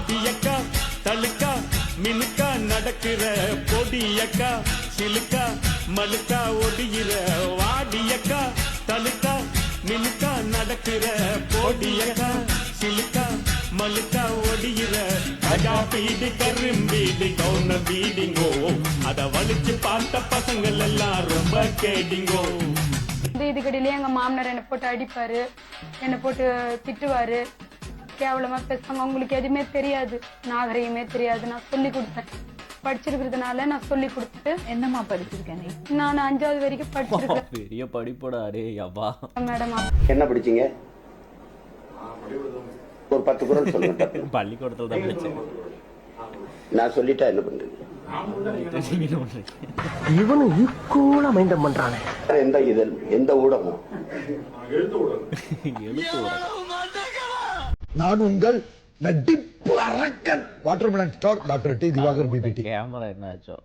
அடியக்கா தழுக்கா மினுக்கா நடக்கிற பொடியக்கா சிலுக்கா மலுக்கா ஒடிகிற வாடியக்கா தழுக்கா மினுக்கா நடக்கிற பொடியக்கா சிலுக்கா மலுக்கா ஒடிகிற கஜா பீடி கரும்பீடி கவுன பீடிங்கோ அத வலிச்சு பார்த்த பசங்கள் எல்லாம் ரொம்ப கேடிங்கோ. இதுக்கடியிலேயே எங்க மாமனார் என்னை போட்டு அடிப்பாரு, என்னை போட்டு திட்டுவாரு, கேவலமா பேசுவாங்க. உங்களுக்கு எதுவுமே தெரியாது, நாகரிகமே தெரியாது. நான் சொல்லி கொடுத்தேன், படிச்சிருக்கிறதுனால நான் சொல்லி கொடுத்துட்டு. என்னம்மா படிச்சிருக்கேன் நீ? நான் 5வது வரைக்கும் படிச்சிருக்கேன். பெரிய படிப்போட அரே யப்பா. மேடம் என்ன படிச்சீங்க? ஒரு 10 குறள் சொல்லுங்க. பள்ளிக்கூடத்துல தான் படிச்சேன். நான் சொல்லிட்டா என்ன பண்றீங்க? இவனு ஈக்குவலா மைண்டம் பண்றானே. எந்த இதழ், எந்த ஊடகம்? எழுத்து நான் உங்கள் நடிப்பு அரக்கன் watermelon star doctor D Diwakar BPT. Camera என்ன ஆச்சோ?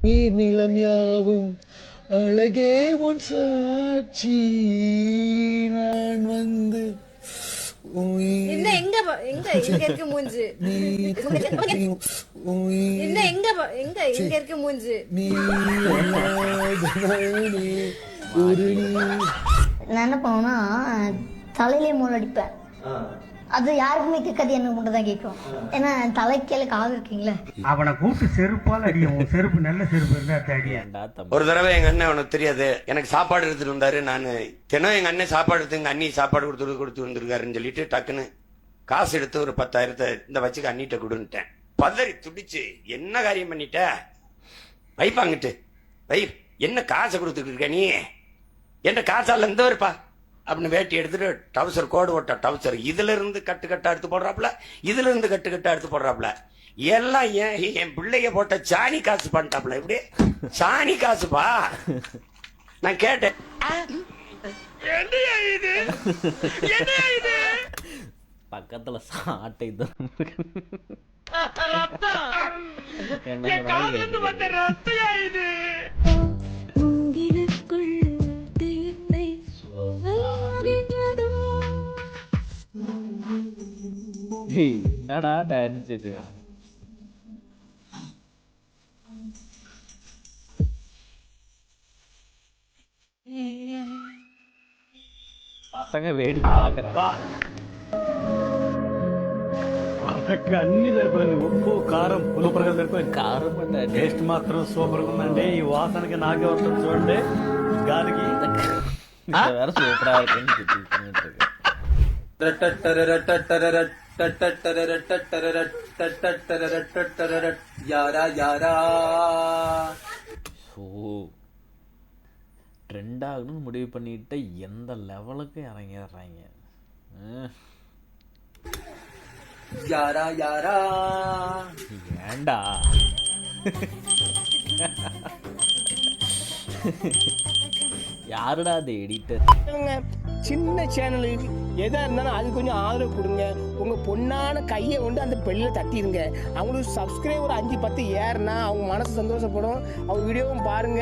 நீர் நிலம் யாவும் அழகே உன் சாட்சி நான் வந்து என்ன எங்க எங்க எங்க இருக்கு மூஞ்சு? என்ன எங்க எங்க எங்க இருக்கு மூஞ்சு? நான் என்ன பண்ணுவேன்னா தலையிலே மூளை அடிப்பேன். அது யாருக்குமே கேட்காது, என்ன மட்டும் தான் கேட்கும். ஏன்னா தலைக்கீழ காது இருக்கீங்களா. அவனை கூப்பிட்டு செருப்பால் அடியும். செருப்பு நல்ல செருப்பு இருந்தா அடியா. ஒரு தடவை எங்க அண்ணன் உனக்கு தெரியாது, எனக்கு சாப்பாடு எடுத்துட்டு வந்தாரு. நான் தினம் எங்க அண்ணன் சாப்பாடு எடுத்து எங்க அண்ணி சாப்பாடு கொடுத்து வந்திருக்காருன்னு சொல்லிட்டு டக்குன்னு காசு எடுத்து ஒரு 10,000 இந்த வச்சுக்க அண்ணிட்ட கொடுன்ட்டேன். பதறி துடிச்சு, என்ன காரியம் பண்ணிட்ட, வைப்பாங்கிட்டு வை, என்ன காசை கொடுத்துட்டு இருக்க நீ, என்ன காசால இருந்து வருப்பா அப்படின்னு வேட்டி எடுத்துட்டு டவுசர் கோடு ஓட்ட டவுசர் இதுல இருந்து கட்டு எடுத்து போடுறாப்புல, இதுல இருந்து கட்டு எடுத்து போடுறாப்புல. எல்லாம் என் பிள்ளைய போட்ட சாணி காசு பண்ணிட்டாப்புல. இப்படி சாணி காசுப்பா. நான் கேட்டேன், பக்கத்துல சாட்டை தான். என்னடா டான்ஸ் இது? பசங்க வேடிக்கை பார்க்கறா. అన్ని సరిపోయింది. ఉప్పు కారం సూపర్గా సరిపోయింది. కారం అంటే టేస్ట్ మాత్రం సూపర్గా ఉందండి. ఈ వాసనకి నాకే వస్తుంది చూడండి. గాలికి வேற சூப்பரா இருக்குன்னு ட்ரெண்ட் ஆகணும்னு முடிவு பண்ணிட்டு எந்த லெவலுக்கு இறங்கிடுறாங்க. யாரா யாரா ஏண்டா யாருடா அது எடிட்டர்? சின்ன சேனலுக்கு எதா இருந்தாலும் அது கொஞ்சம் ஆதரவு கொடுங்க. உங்க பொண்ணான கையை கொண்டு அந்த பெல்ல தட்டிடுங்க. அவங்களுக்கு சப்ஸ்கிரைபர் 5-10 ஏறுனா அவங்க மனசு சந்தோஷப்படும். அவங்க வீடியோவும் பாருங்க.